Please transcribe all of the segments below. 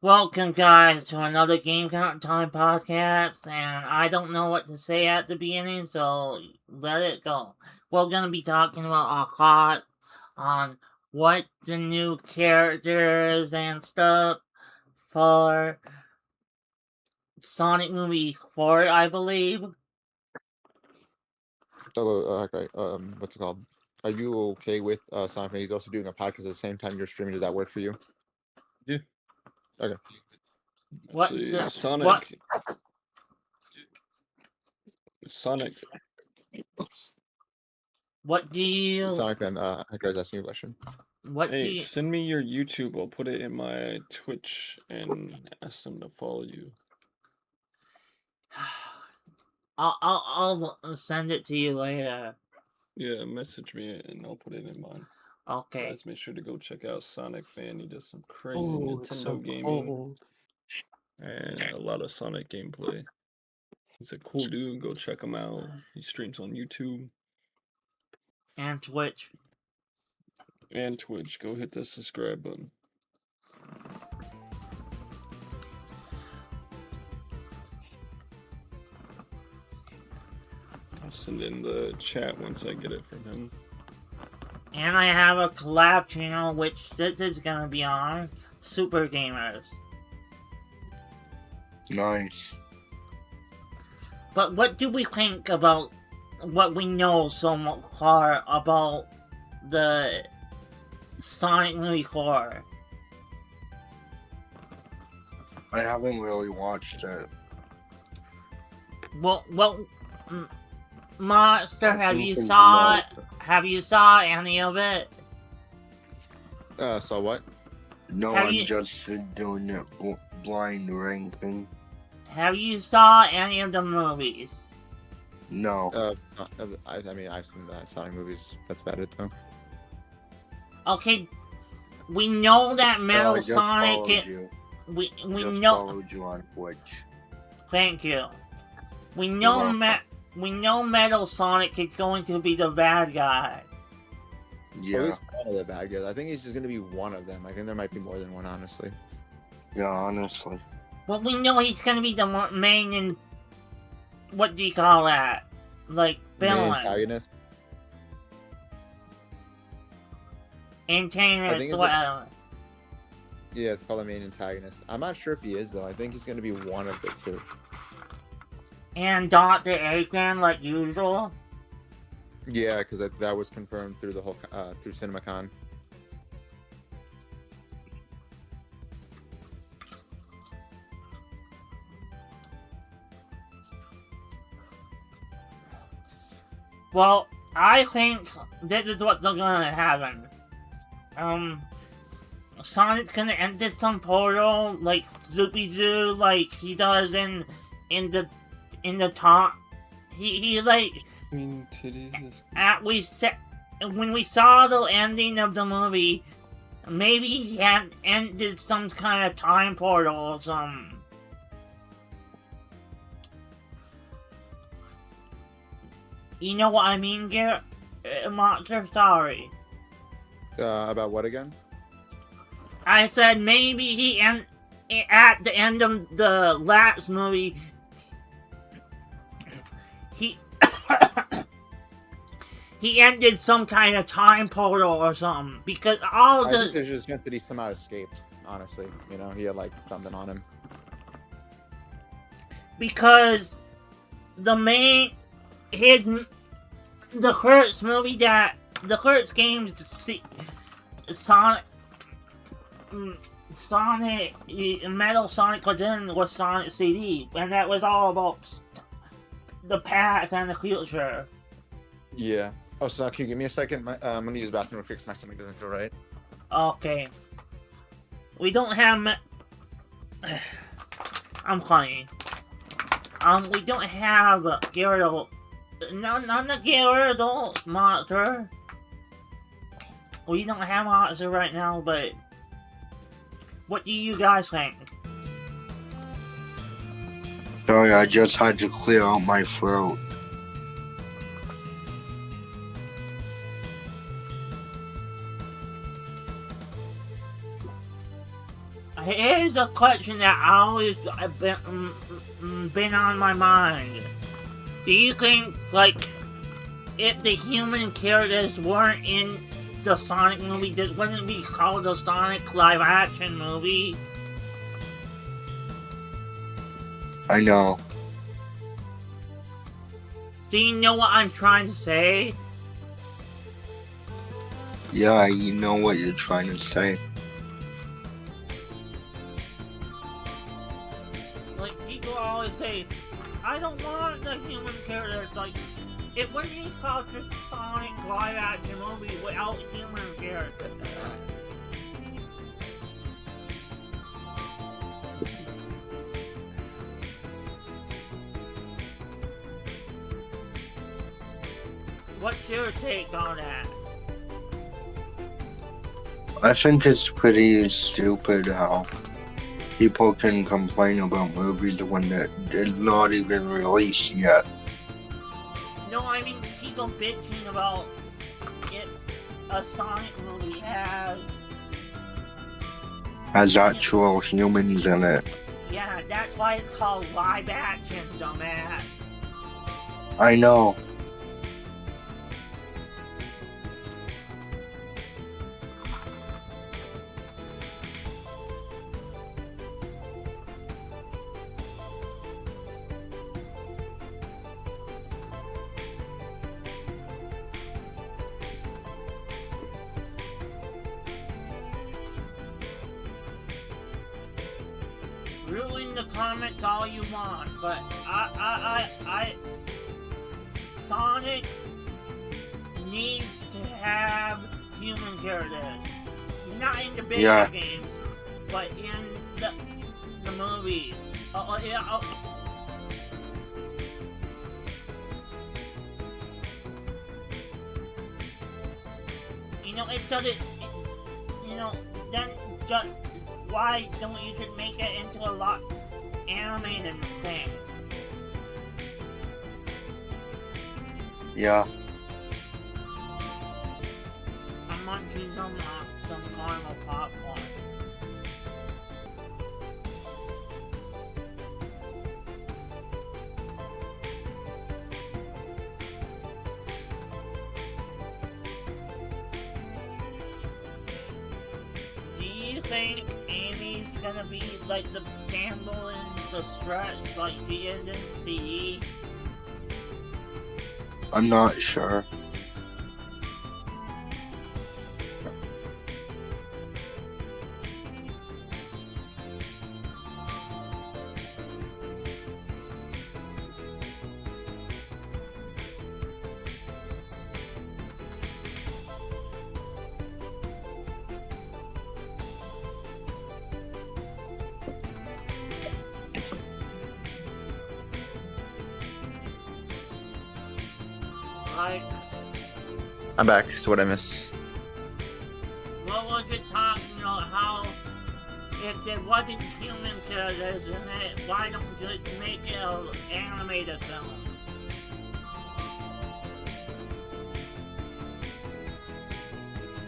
Welcome, guys, to another Game Count Time podcast, and I don't know what to say at the beginning, so let it go. We're gonna be talking about a lot on what the new characters and stuff for Sonic Movie 4, I believe. Hello, great. What's it called? Are you okay with Sonic? He's also doing a podcast at the same time you're streaming. Does that work for you? Yeah. Okay. What? Actually, What? Sonic. What do you? Sonic fan, Hector's asking you a question. What do Hey, you? send me your YouTube. I'll put it in my Twitch and ask them to follow you. I'll send it to you later. Yeah, message me and I'll put it in mine. Okay. Guys, make sure to go check out Sonic Fan. He does some crazy it's Nintendo so gaming cold. and a lot of Sonic gameplay. He's a cool dude. Go check him out. He streams on YouTube And Twitch. and Twitch. Go hit the subscribe button. I'll send in the chat once I get it from him. And I have a collab channel, which this is gonna be on Super Gamers. Nice. But what do we think about what we know so far about the Sonic movie 4? I haven't really watched it. Well, Monster, I have think you it's saw not. have you saw any of it? So what? No, Have I'm you- just doing it blind ranking. Have you saw any of the movies? No. I mean, I've seen the Sonic movies. That's about it, though. Okay, we know that No, I Metal just Sonic. followed you. We Just know. followed you on Twitch. Thank you. We know welcome. we know Metal Sonic is going to be the bad guy. At Yeah. least one of the bad guys. I think he's just gonna be one of them. I think there might be more than one, honestly. Yeah, honestly. Well, we know he's going to be the main and what do you call that? Like Main villain, antagonist. I antagonist, think it's whatever. Yeah, it's called the main antagonist. I'm not sure if he is though. I think he's gonna be one of the two. And Dr. Eggman, like usual. Yeah, because that was confirmed through the whole through CinemaCon. Well, I think this is what's gonna happen. Sonic's gonna enter some portal like Zoopy-Doo, like he does in the top. He like I mean, titties is when we saw the ending of the movie, maybe he had ended some kind of time portal or something. You know what I mean, Garrett? Monster, sorry. About what again? I said maybe he at the end of the last movie, he he ended some kind of time portal or something because all I think the there's just chance that he somehow escaped. Honestly, he had like something on him. because the main the Kurtz movie that the Kurtz games Sonic Metal Sonic was in was Sonic CD, and that was all about the past and the future. Yeah. Oh, so can you give me a second? I'm gonna use the bathroom real quick 'cause my stomach doesn't feel right. Okay. We don't have I'm funny. We don't have Gyarados. No, not the Gyarados monster. We don't have monster right now, but what do you guys think? Sorry, I just had to clear out my throat. Here's a question that always been on my mind. Do you think, like, if the human characters weren't in the Sonic movie, this wouldn't be called a Sonic live-action movie? I know. Do you know what I'm trying to say? Yeah, you know what you're trying to say. Like, people always say, I don't want the human characters. Like, it wouldn't be called just Sonic live-action movie without human characters. What's your take on that? I think it's pretty stupid how people can complain about movies when it's not even released yet. No, I mean people bitching about if a Sonic movie has Actual humans in it. Yeah, that's why it's called live action, dumbass. I know. Ruin the comments all you want, but Sonic needs to have human characters. Not in the video Yeah. games, but in the movies. You know, it doesn't. You know, then just why don't you just make it into a lot animated thing? Yeah. I'm munching some caramel popcorn. Do you think Amy's gonna be like the Campbell and the Stretch like the end in CE? I'm not sure. Like, I'm back. So what I miss? what was it talking about how if there wasn't human characters in it, why don't you just make it an animated film?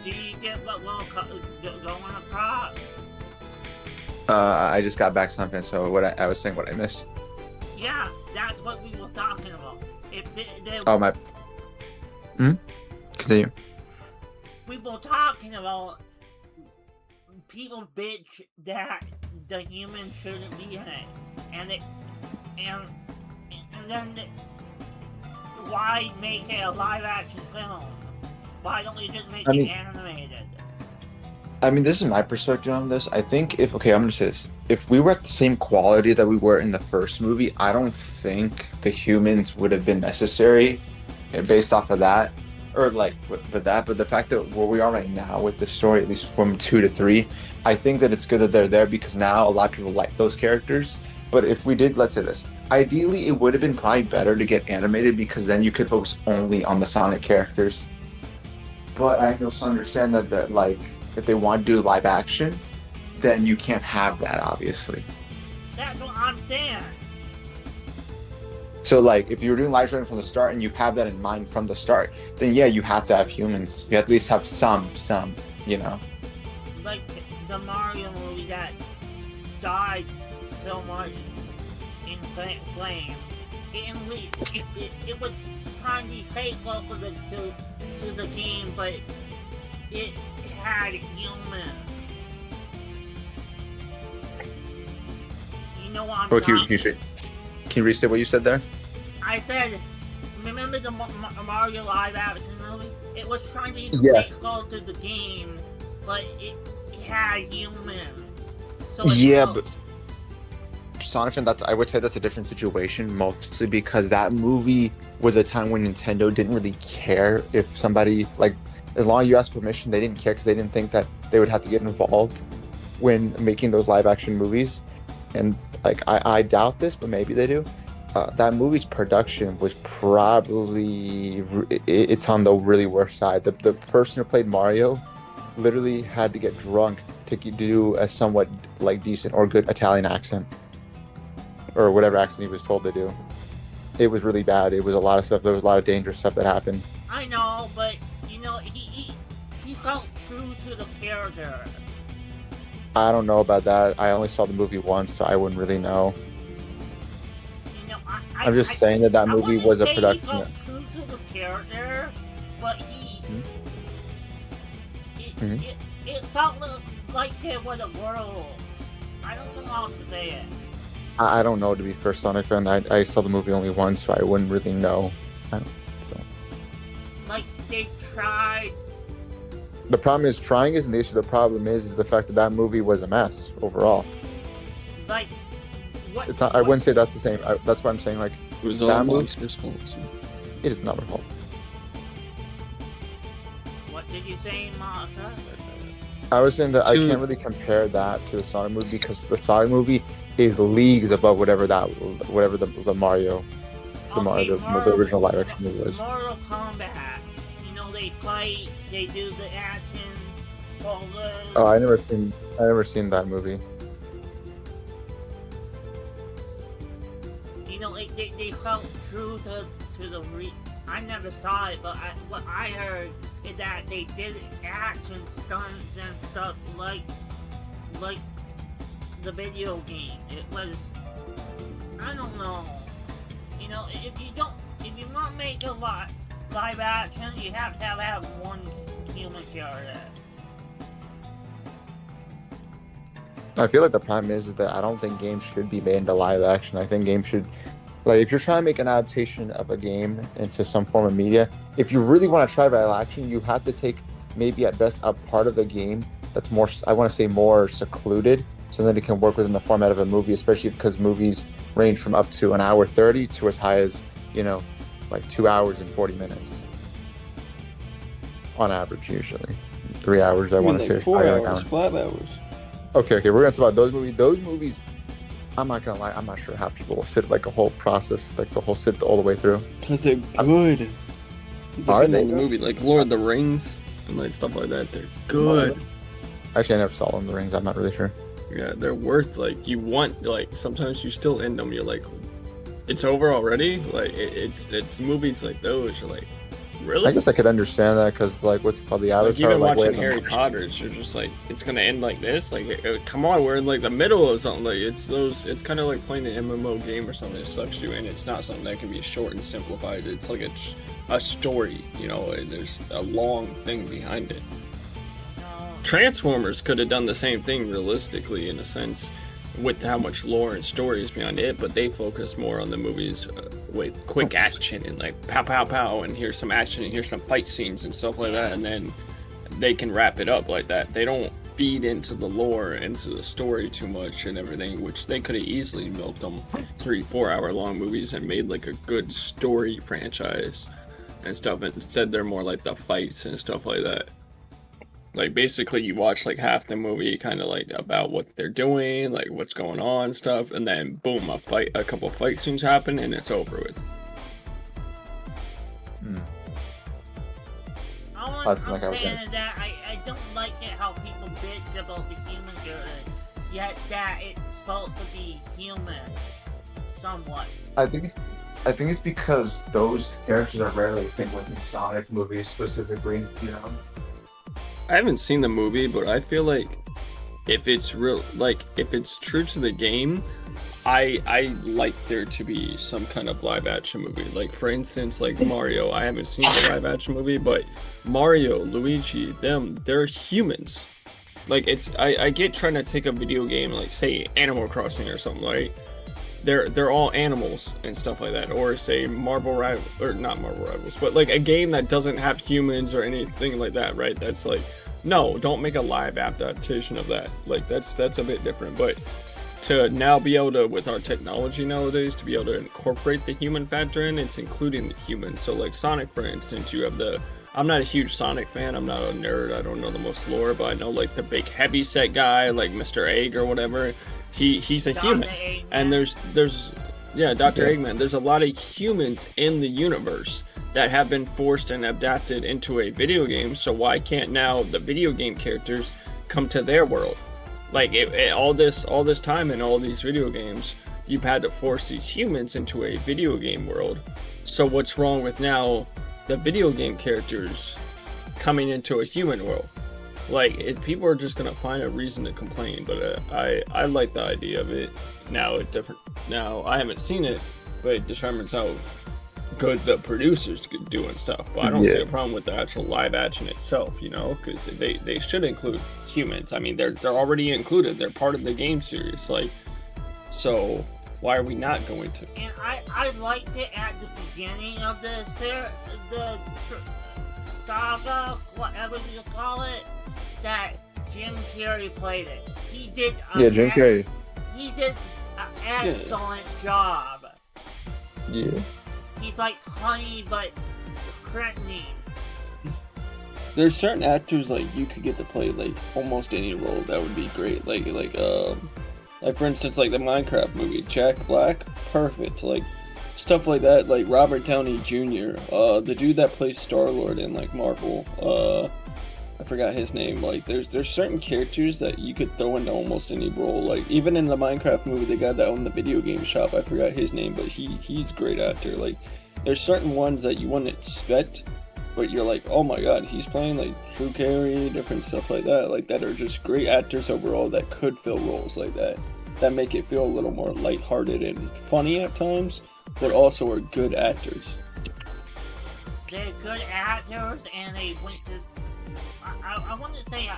Do you get what we're going across? I just got back something. So what I was saying, what I missed. Yeah, that's what we were talking about. If they Oh my. Continue. we were talking about people bitch that the humans shouldn't be in it, and then why make it a live action film? Why don't you just make I it mean- animated? I mean, this is my perspective on this. I think I'm gonna say this. If we were at the same quality that we were in the first movie, I don't think the humans would have been necessary based off of that. Or like, but the fact that where we are right now with the story, at least from 2 to 3, I think that it's good that they're there because now a lot of people like those characters. But if we did, let's say this, ideally, it would have been probably better to get animated because then you could focus only on the Sonic characters. But I also understand that like, if they want to do live action, then you can't have that, obviously. That's what I'm saying. So like, if you're doing live streaming from the start and you have that in mind from the start, then yeah, you have to have humans. You at least have some, you know. Like the Mario movie that died so much in flames. It was trying to take over to the game, but it had humans. You know what I'm Oh, talking can you restate what you said there? I said, remember the Mario live action movie? It was trying to Yeah. take over the game, but it had humans. So Yeah, but Sonic, and I would say that's a different situation, mostly because that movie was a time when Nintendo didn't really care if somebody, like, as long as you asked permission, they didn't care because they didn't think that they would have to get involved when making those live action movies. And like, I doubt this, but maybe they do. That movie's production was probably it's on the really worst side. The person who played Mario literally had to get drunk to do a somewhat like decent or good Italian accent, or whatever accent he was told to do. It was really bad. It was a lot of stuff. There was a lot of dangerous stuff that happened. I know, but you know, he felt true to the character. I don't know about that. I only saw the movie once, so I wouldn't really know. You know, I'm just saying that I movie wouldn't was a say production. He felt true to the character, but it felt like there was a world. I don't know how to say it. I don't know, to be first Sonic fan. I saw the movie only once, so I wouldn't really know. Like they tried. The problem is trying isn't the issue. The problem is the fact that that movie was a mess overall. Like what? It's not. I wouldn't say that's the same. That's why I'm saying like It was that all movie- monsters' fault. it is not my fault. What did you say, Martha? I was saying that I To- can't really compare that to the Sonic movie because the Sonic movie is leagues above whatever the Mario, the original live action movie was. Mortal Kombat. You know, they fight, they do the actions, all those. Oh, I never seen that movie. You know, they felt true to the I never saw it, but what I heard is that they did action stunts and stuff like the video game. It was, I don't know. You know, if you want to make a live action, you have to have one human character. I feel like the problem is that I don't think games should be made into live action. I think games should, like, if you're trying to make an adaptation of a game into some form of media, if you really want to try live action, you have to take maybe at best a part of the game that's more, I want to say, more secluded, so that it can work within the format of a movie, especially because movies range from up to 1:30 to as high as, like 2 hours and 40 minutes. On average, usually. 3 hours, I want to say. Is 4 probably like hours, an 5 hours. Okay, we're gonna talk about those movies. Those movies, I'm not gonna lie, I'm not sure how people will sit like a whole process, like the whole sit all the way through. Because they're good. Are Depending they on the good? movie, like Lord of the Rings and like stuff like that, they're good. Actually, I never saw Lord of the Rings. I'm not really sure. Yeah, they're worth like you want like sometimes you still end them. You're like, it's over already. Like it's movies like those. You're like, really? I guess I could understand that because like what's it called the Like Avatar. even Like, watching where Harry Potter, you're just like, it's gonna end like this. Like, come on, we're in like the middle of something. Like it's those. It's kind of like playing an MMO game or something. It sucks you in. It's not something that can be short and simplified. It's like a story. You know, and there's a long thing behind it. Transformers could have done the same thing realistically in a sense with how much lore and stories behind it, but they focus more on the movies with quick action and like pow pow pow and here's some action and here's some fight scenes and stuff like that, and then they can wrap it up like that. They don't feed into the lore, into the story too much and everything, which they could have easily milked them 3-4 hour long movies and made like a good story franchise and stuff. Instead they're more like the fights and stuff like that. Like basically you watch like half the movie kind of like about what they're doing, like what's going on stuff, and then boom, a couple fight scenes happen and it's over with. All That's I'm like I was saying saying. is that I don't like it how people bitch about the human character, yet that it's supposed to be human, somewhat. I think it's because those characters are rarely think within Sonic movies specifically. You know. I haven't seen the movie, but I feel like if it's real, like if it's true to the game, I like there to be some kind of live action movie. Like for instance, like Mario. I haven't seen the live action movie, but Mario, Luigi, they're humans. Like I get trying to take a video game like say Animal Crossing or something, right? They're all animals and stuff like that, or say Marvel Rivals, or not Marvel Rivals, but like a game that doesn't have humans or anything like that, right? That's like, no, don't make a live adaptation of that. Like that's a bit different, but to now be able to, with our technology nowadays, to be able to incorporate the human factor in, it's including the humans. So like Sonic, for instance, you have the, I'm not a huge Sonic fan, I'm not a nerd, I don't know the most lore, but I know like the big heavyset guy, like Mr. Egg or whatever, he's a human. And there's yeah, Dr. Eggman, there's a lot of humans in the universe that have been forced and adapted into a video game, so why can't now the video game characters come to their world? Like all this time in all these video games, you've had to force these humans into a video game world. So what's wrong with now the video game characters coming into a human world? Like people are just gonna find a reason to complain. But I like the idea of it. Now I haven't seen it, but it determines how good the producers could do and stuff. But I don't see a problem with the actual live action itself, you know, because they should include humans. I mean, they're already included. They're part of the game series. Like, so why are we not going to? And I liked it at the beginning of the saga, whatever you call it, that Jim Carrey played it. He did. Jim Carrey. He did an excellent job. Yeah. He's like honey, but cretiny. There's certain actors like you could get to play like almost any role that would be great. Like for instance, like the Minecraft movie, Jack Black, perfect. Like stuff like that. Like Robert Downey Jr., the dude that plays Star-Lord in like Marvel. I forgot his name. Like there's certain characters that you could throw into almost any role. Like even in the Minecraft movie, the guy that owned the video game shop, I forgot his name, but he's a great actor. Like there's certain ones that you wouldn't expect, but you're like, oh my god, he's playing like Drew Carey, different stuff like that. Like that are just great actors overall that could fill roles like that. That make it feel a little more lighthearted and funny at times, but also are good actors. They're good actors, and they went to. I want to say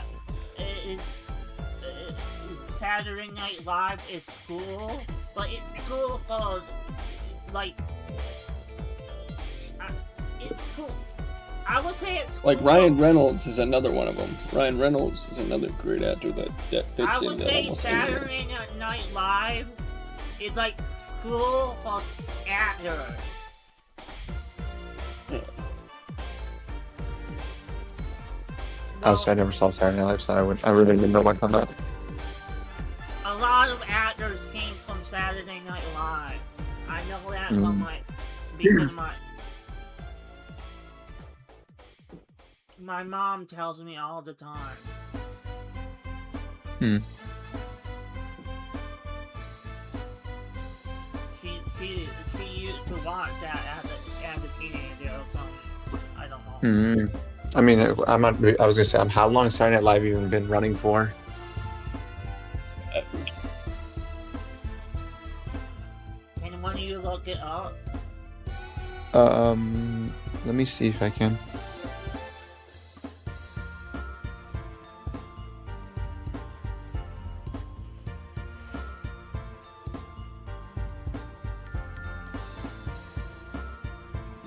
is Saturday Night Live is cool, but it's cool for like it's cool. I would say it's cool. Like Ryan Reynolds is another one of them. Ryan Reynolds is another great actor that fits in. I would say Saturday Night Live is like school for actors. I never saw Saturday Night Live, so I really didn't know much on that. A lot of actors came from Saturday Night Live. I know that from because my mom tells me all the time. She used to watch that as a teenager or something. I don't know. I mean, I was gonna say, how long has Saturday Night Live even been running for? Can one of you look it up? Let me see if I can.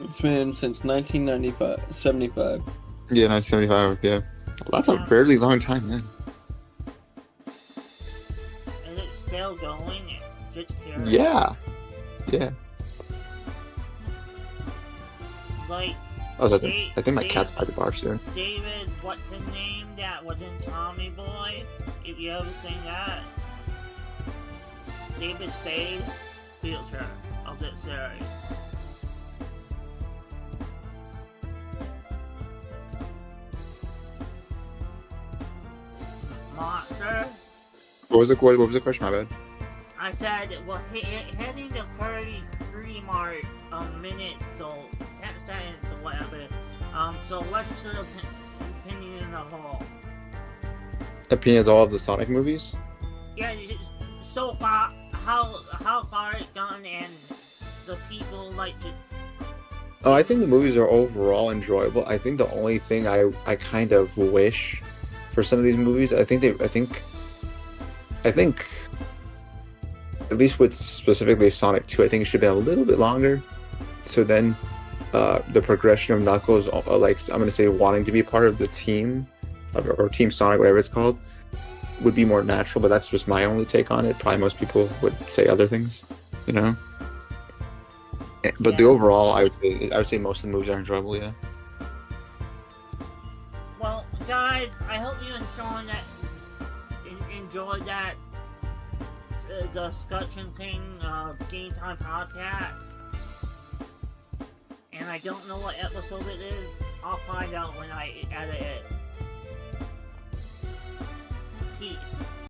It's been since 1975. Yeah, 1975. Yeah, that's a fairly long time, man. Is it still going? Just yeah. Like. I think my cat's by the bar soon. David, what's his name? That was in Tommy Boy. If you ever seen that, David Spade, feature of that series. Monster. What was the question? My bad. I said, well, heading to 33 mark a minute, so 10 seconds or whatever. So what's your opinion in the whole? Opinions of all of the Sonic movies? Yeah, so far, how far it's gone and the people like to. Oh, I think the movies are overall enjoyable. I think the only thing I kind of wish for some of these movies, I think at least with specifically Sonic 2, I think it should be a little bit longer. So then the progression of Knuckles, like I'm gonna say wanting to be part of the team or Team Sonic, whatever it's called, would be more natural, but that's just my only take on it. Probably most people would say other things, you know. But the overall, I would say most of the movies are enjoyable. Yeah. Well, guys, I hope you enjoyed that discussion thing, Game Time Podcast. And I don't know what episode it is. I'll find out when I edit it. Peace.